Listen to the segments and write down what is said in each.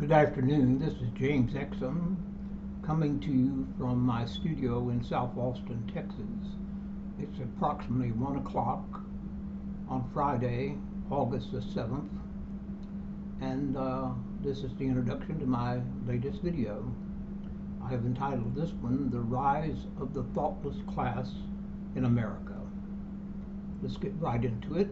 Good afternoon. This is James Exum coming to you from my studio in South Austin, Texas. It's approximately 1 o'clock on Friday, August the 7th, and this is the introduction to my latest video. I have entitled this one, The Rise of the Thoughtless Class in America. Let's get right into it.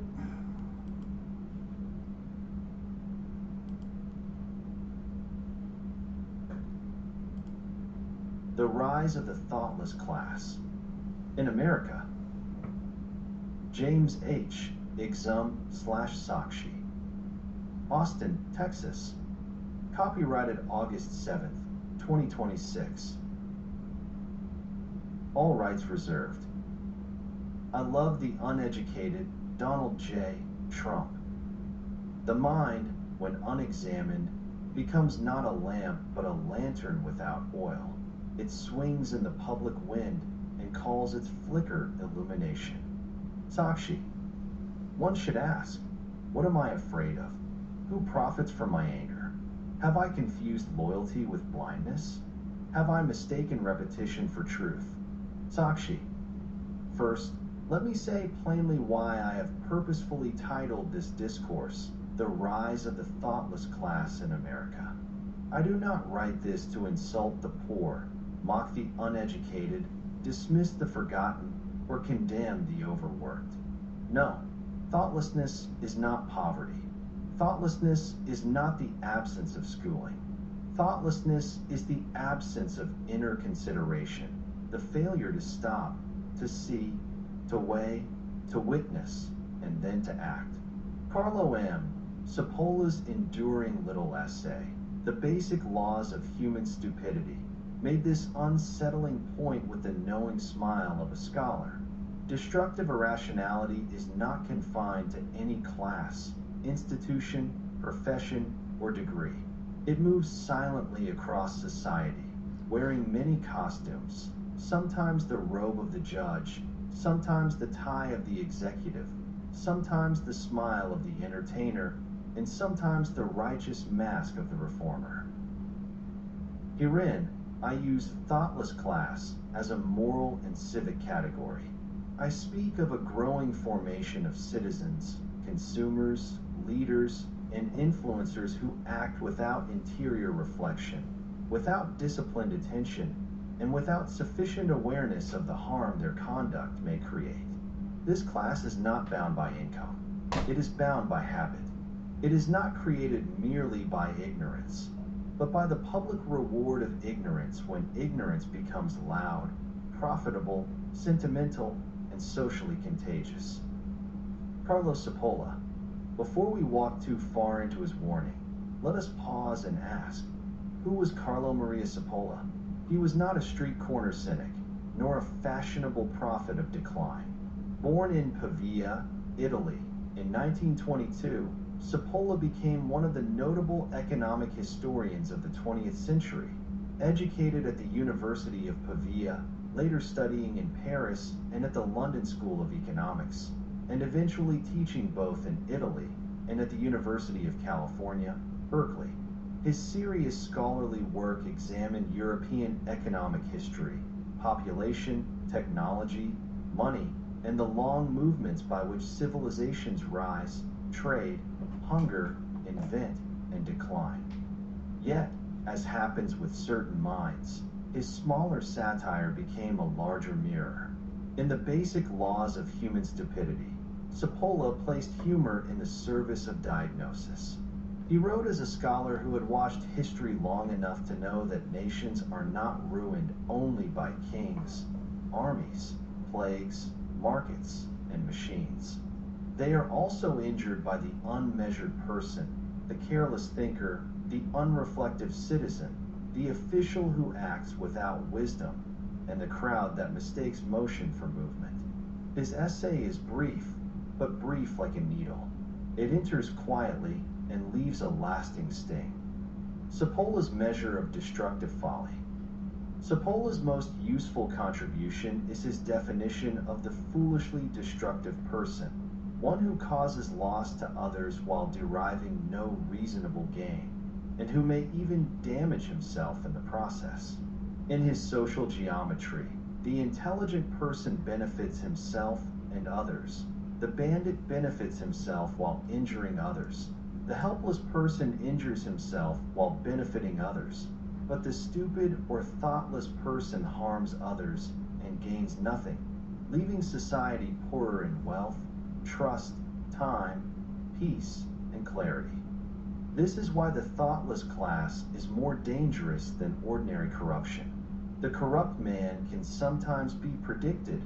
The Rise of the Thoughtless Class in America. James H. Exum / Sakshi. Austin, Texas. Copyrighted August 7th, 2026. All rights reserved. I love the uneducated Donald J. Trump. The mind, when unexamined, becomes not a lamp but a lantern without oil. It swings in the public wind and calls its flicker illumination. Sakshi. One should ask, what am I afraid of? Who profits from my anger? Have I confused loyalty with blindness? Have I mistaken repetition for truth? Sakshi. First, let me say plainly why I have purposefully titled this discourse, The Rise of the Thoughtless Class in America. I do not write this to insult the poor, mock the uneducated, dismiss the forgotten, or condemn the overworked. No, thoughtlessness is not poverty. Thoughtlessness is not the absence of schooling. Thoughtlessness is the absence of inner consideration, the failure to stop, to see, to weigh, to witness, and then to act. Carlo M. Sapola's enduring little essay, The Basic Laws of Human Stupidity, made this unsettling point with the knowing smile of a scholar. Destructive irrationality is not confined to any class, institution, profession, or degree. It moves silently across society, wearing many costumes, sometimes the robe of the judge, sometimes the tie of the executive, sometimes the smile of the entertainer, and sometimes the righteous mask of the reformer. Herein, I use thoughtless class as a moral and civic category. I speak of a growing formation of citizens, consumers, leaders, and influencers who act without interior reflection, without disciplined attention, and without sufficient awareness of the harm their conduct may create. This class is not bound by income. It is bound by habit. It is not created merely by ignorance, but by the public reward of ignorance when ignorance becomes loud, profitable, sentimental, and socially contagious. Carlo Sapola. Before we walk too far into his warning, let us pause and ask, who was Carlo Maria Sapola? He was not a street corner cynic, nor a fashionable prophet of decline. Born in Pavia, Italy, in 1922, Sapola became one of the notable economic historians of the 20th century. Educated at the University of Pavia, later studying in Paris and at the London School of Economics, and eventually teaching both in Italy and at the University of California, Berkeley. His serious scholarly work examined European economic history, population, technology, money, and the long movements by which civilizations rise, trade, hunger, invent, and decline. Yet, as happens with certain minds, his smaller satire became a larger mirror. In The Basic Laws of Human Stupidity, Sapola placed humor in the service of diagnosis. He wrote as a scholar who had watched history long enough to know that nations are not ruined only by kings, armies, plagues, markets, and machines. They are also injured by the unmeasured person, the careless thinker, the unreflective citizen, the official who acts without wisdom, and the crowd that mistakes motion for movement. His essay is brief, but brief like a needle. It enters quietly and leaves a lasting sting. Sapola's measure of destructive folly. Sapola's most useful contribution is his definition of the foolishly destructive person, one who causes loss to others while deriving no reasonable gain. and who may even damage himself in the process. In his social geometry, the intelligent person benefits himself and others. The bandit benefits himself while injuring others. The helpless person injures himself while benefiting others. But the stupid or thoughtless person harms others and gains nothing, leaving society poorer in wealth, trust, time, peace, and clarity. This is why the thoughtless class is more dangerous than ordinary corruption. The corrupt man can sometimes be predicted,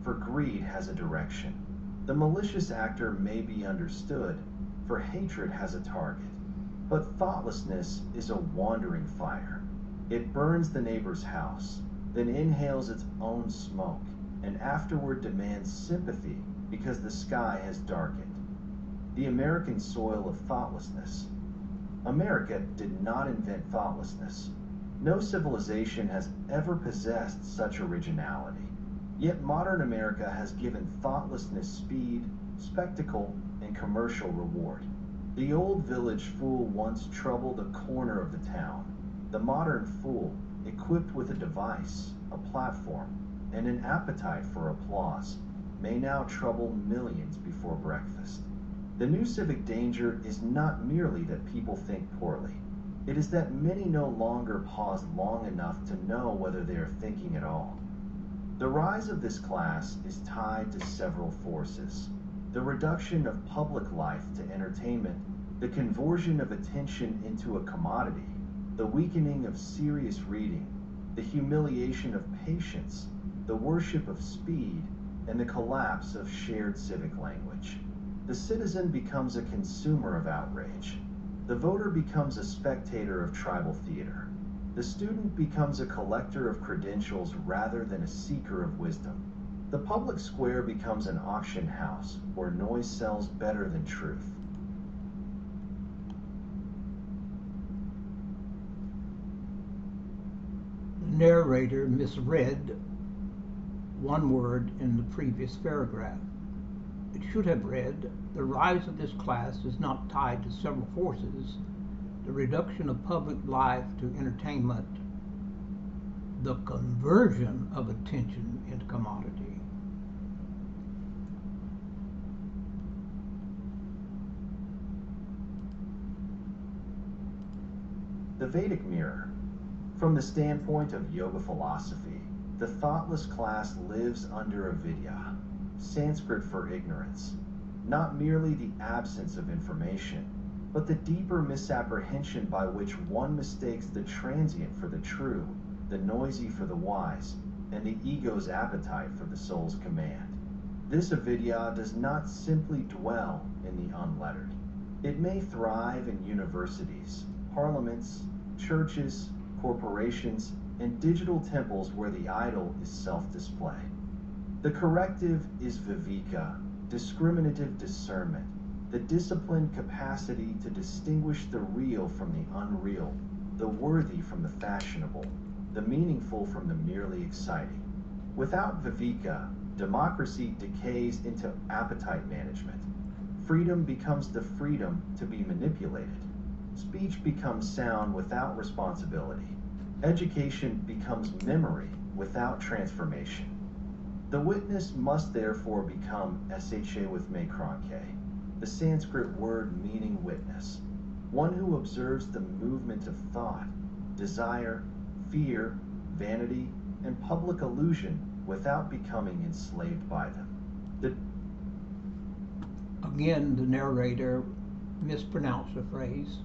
for greed has a direction. The malicious actor may be understood, for hatred has a target. But thoughtlessness is a wandering fire. It burns the neighbor's house, then inhales its own smoke, and afterward demands sympathy because the sky has darkened. The American soil of thoughtlessness. America did not invent thoughtlessness. No civilization has ever possessed such originality. Yet modern America has given thoughtlessness speed, spectacle, and commercial reward. The old village fool once troubled a corner of the town. The modern fool, equipped with a device, a platform, and an appetite for applause, may now trouble millions before breakfast. The new civic danger is not merely that people think poorly. It is that many no longer pause long enough to know whether they are thinking at all. The rise of this class is tied to several forces. The reduction of public life to entertainment, the conversion of attention into a commodity, the weakening of serious reading, the humiliation of patience, the worship of speed, and the collapse of shared civic language. The citizen becomes a consumer of outrage. The voter becomes a spectator of tribal theater. The student becomes a collector of credentials rather than a seeker of wisdom. The public square becomes an auction house where noise sells better than truth. The narrator misread one word in the previous paragraph. It should have read, the rise of this class is not tied to several forces, the reduction of public life to entertainment, the conversion of attention into commodity. The Vedic mirror. From the standpoint of yoga philosophy, the thoughtless class lives under avidya, Sanskrit for ignorance, not merely the absence of information, but the deeper misapprehension by which one mistakes the transient for the true, the noisy for the wise, and the ego's appetite for the soul's command. This avidya does not simply dwell in the unlettered. It may thrive in universities, parliaments, churches, corporations, and digital temples where the idol is self-display. The corrective is viveka, discriminative discernment, the disciplined capacity to distinguish the real from the unreal, the worthy from the fashionable, the meaningful from the merely exciting. Without viveka, democracy decays into appetite management. Freedom becomes the freedom to be manipulated. Speech becomes sound without responsibility. Education becomes memory without transformation. The witness must therefore become SHA with Mekranke, the Sanskrit word meaning witness, one who observes the movement of thought, desire, fear, vanity, and public illusion without becoming enslaved by them. Again, the narrator mispronounced a phrase.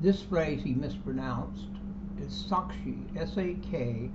This phrase he mispronounced is Sakshi, S-A-K-S-H-A-K-S-I.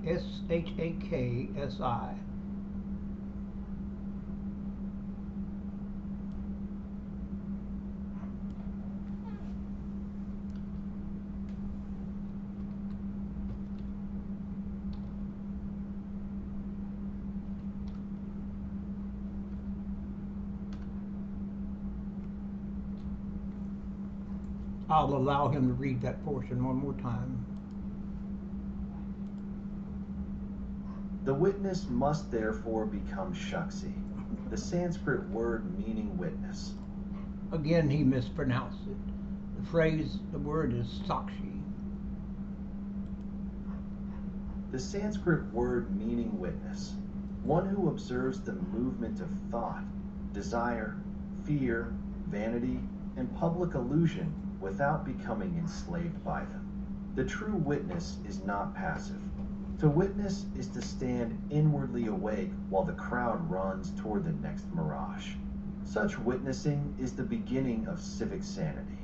I'll allow him to read that portion one more time. The witness must therefore become Shakshi, the Sanskrit word meaning witness. Again, he mispronounced it. The phrase, the word is Sakshi. The Sanskrit word meaning witness, one who observes the movement of thought, desire, fear, vanity, and public illusion without becoming enslaved by them. The true witness is not passive. To witness is to stand inwardly awake while the crowd runs toward the next mirage. Such witnessing is the beginning of civic sanity.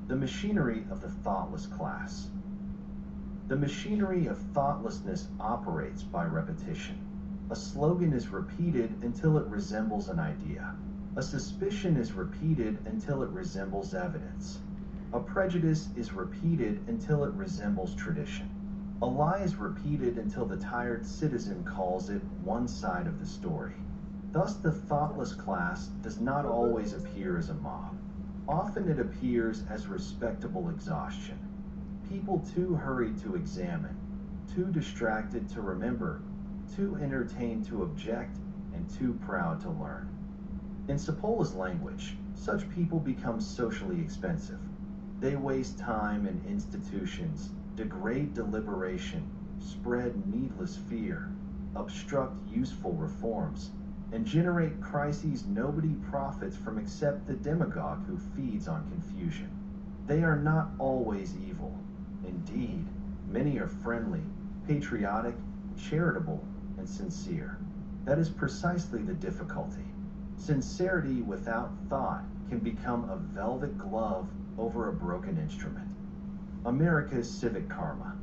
The machinery of the thoughtless class. The machinery of thoughtlessness operates by repetition. A slogan is repeated until it resembles an idea. A suspicion is repeated until it resembles evidence. A prejudice is repeated until it resembles tradition. A lie is repeated until the tired citizen calls it one side of the story. Thus, the thoughtless class does not always appear as a mob. Often it appears as respectable exhaustion. People too hurried to examine, too distracted to remember, too entertained to object, and too proud to learn. In Sapola's language, such people become socially expensive. They waste time in institutions, degrade deliberation, spread needless fear, obstruct useful reforms, and generate crises nobody profits from except the demagogue who feeds on confusion. They are not always evil. Indeed, many are friendly, patriotic, charitable, and sincere. That is precisely the difficulty. Sincerity without thought can become a velvet glove over a broken instrument. America's civic karma.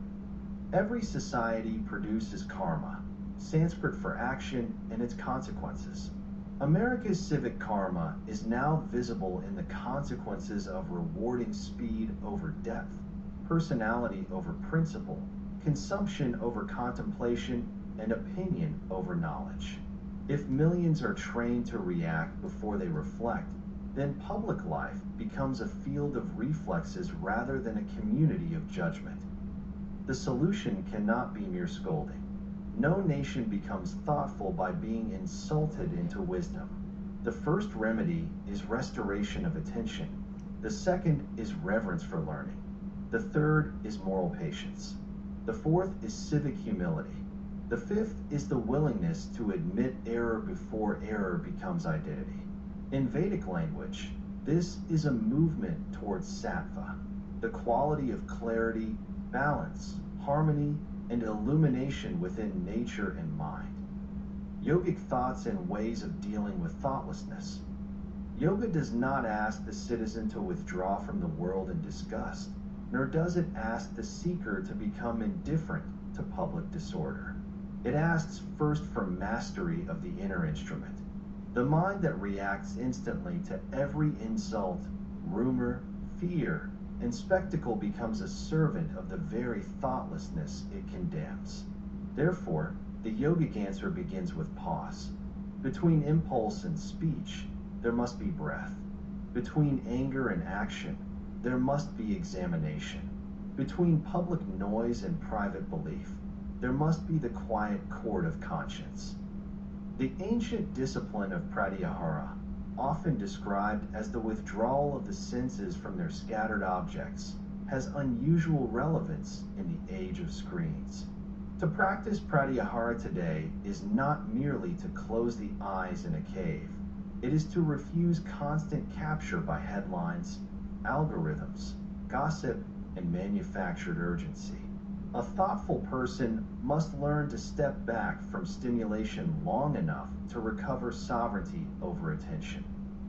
Every society produces karma, Sanskrit for action and its consequences. America's civic karma is now visible in the consequences of rewarding speed over depth, personality over principle, consumption over contemplation, and opinion over knowledge. If millions are trained to react before they reflect, then public life becomes a field of reflexes rather than a community of judgment. The solution cannot be mere scolding. No nation becomes thoughtful by being insulted into wisdom. The first remedy is restoration of attention. The second is reverence for learning. The third is moral patience. The fourth is civic humility. The fifth is the willingness to admit error before error becomes identity. In Vedic language, this is a movement towards sattva, the quality of clarity, balance, harmony, and illumination within nature and mind. Yogic thoughts and ways of dealing with thoughtlessness. Yoga does not ask the citizen to withdraw from the world in disgust, nor does it ask the seeker to become indifferent to public disorder. It asks first for mastery of the inner instrument. The mind that reacts instantly to every insult, rumor, fear, and spectacle becomes a servant of the very thoughtlessness it condemns. Therefore, the yogic answer begins with pause. Between impulse and speech, there must be breath. Between anger and action, there must be examination. Between public noise and private belief, there must be the quiet court of conscience. The ancient discipline of pratyahara, often described as the withdrawal of the senses from their scattered objects, has unusual relevance in the age of screens. To practice pratyahara today is not merely to close the eyes in a cave. It is to refuse constant capture by headlines, algorithms, gossip, and manufactured urgency. A thoughtful person must learn to step back from stimulation long enough to recover sovereignty over attention.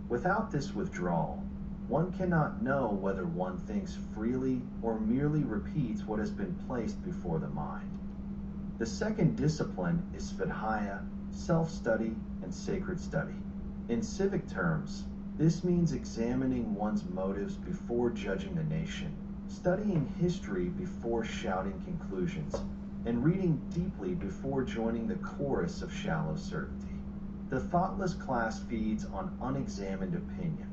Without this withdrawal, one cannot know whether one thinks freely or merely repeats what has been placed before the mind. The second discipline is svadhyaya, self-study, and sacred study. In civic terms, this means examining one's motives before judging the nation, studying history before shouting conclusions, and reading deeply before joining the chorus of shallow certainty. The thoughtless class feeds on unexamined opinion.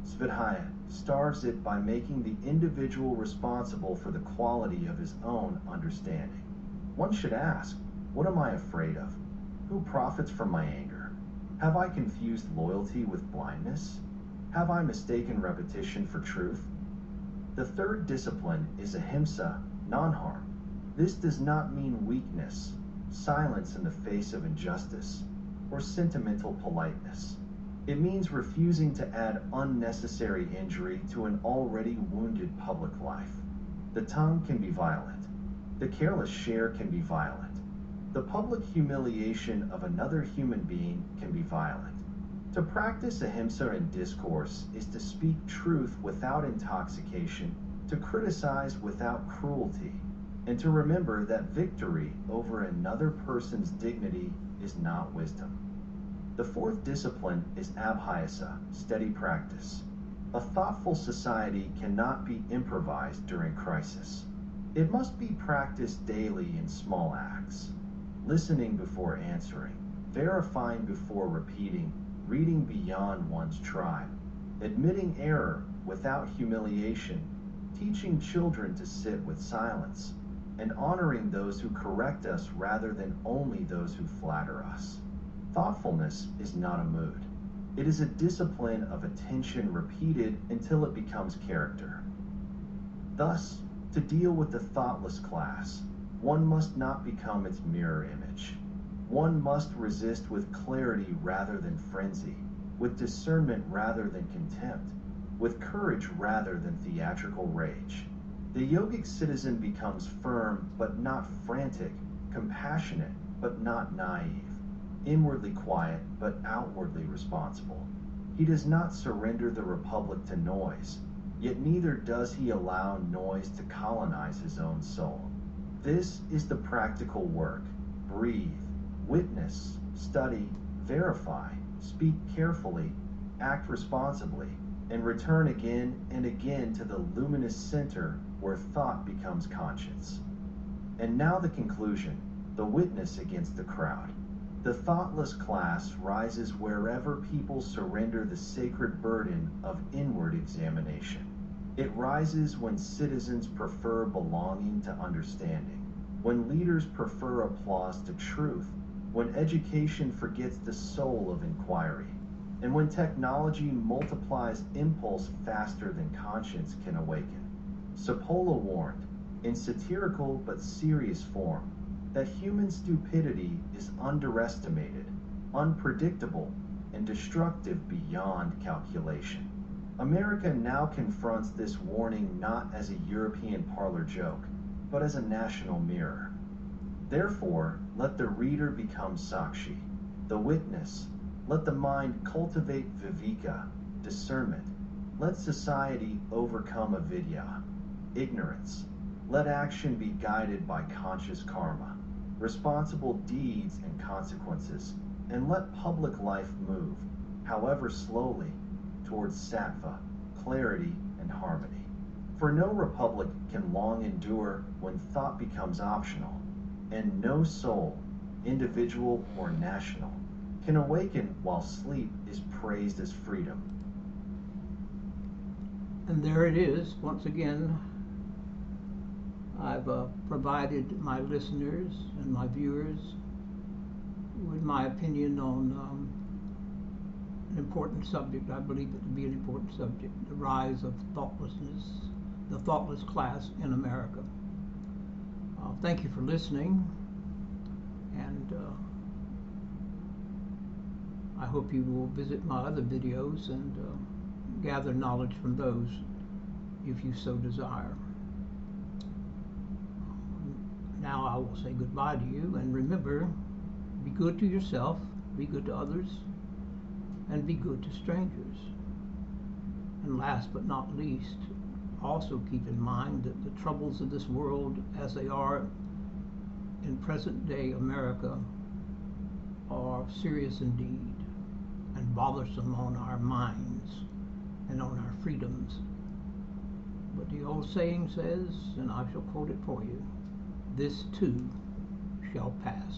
Svadhyaya starves it by making the individual responsible for the quality of his own understanding. One should ask, what am I afraid of? Who profits from my anger? Have I confused loyalty with blindness? Have I mistaken repetition for truth? The third discipline is ahimsa, non-harm. This does not mean weakness, silence in the face of injustice, or sentimental politeness. It means refusing to add unnecessary injury to an already wounded public life. The tongue can be violent. The careless share can be violent. The public humiliation of another human being can be violent. To practice ahimsa in discourse is to speak truth without intoxication, to criticize without cruelty, and to remember that victory over another person's dignity is not wisdom. The fourth discipline is abhyasa, steady practice. A thoughtful society cannot be improvised during crisis. It must be practiced daily in small acts. Listening before answering, verifying before repeating, reading beyond one's tribe, admitting error without humiliation, teaching children to sit with silence, and honoring those who correct us rather than only those who flatter us. Thoughtfulness is not a mood. It is a discipline of attention repeated until it becomes character. Thus, to deal with the thoughtless class, one must not become its mirror image. One must resist with clarity rather than frenzy, with discernment rather than contempt, with courage rather than theatrical rage. The yogic citizen becomes firm but not frantic, compassionate but not naive, inwardly quiet but outwardly responsible. He does not surrender the republic to noise, yet neither does he allow noise to colonize his own soul. This is the practical work. Breathe, witness, study, verify, speak carefully, act responsibly, and return again and again to the luminous center where thought becomes conscience. And now the conclusion, the witness against the crowd. The thoughtless class rises wherever people surrender the sacred burden of inward examination. It rises when citizens prefer belonging to understanding, when leaders prefer applause to truth, when education forgets the soul of inquiry, and when technology multiplies impulse faster than conscience can awaken. Sapola warned, in satirical but serious form, that human stupidity is underestimated, unpredictable, and destructive beyond calculation. America now confronts this warning not as a European parlor joke, but as a national mirror. Therefore, let the reader become Sakshi, the witness. Let the mind cultivate viveka, discernment. Let society overcome avidya, ignorance. Let action be guided by conscious karma, responsible deeds and consequences, and let public life move, however slowly, towards sattva, clarity, and harmony. For no republic can long endure when thought becomes optional, and no soul, individual or national, can awaken while sleep is praised as freedom. And there it is, once again. I've provided my listeners and my viewers with my opinion on an important subject. I believe it to be an important subject, the rise of thoughtlessness, the thoughtless class in America. Thank you for listening, and I hope you will visit my other videos and gather knowledge from those if you so desire. Now I will say goodbye to you, and remember, be good to yourself, be good to others, and be good to strangers. And last but not least, also keep in mind that the troubles of this world as they are in present day America are serious indeed and bothersome on our minds and on our freedoms. But the old saying says, and I shall quote it for you, this too shall pass.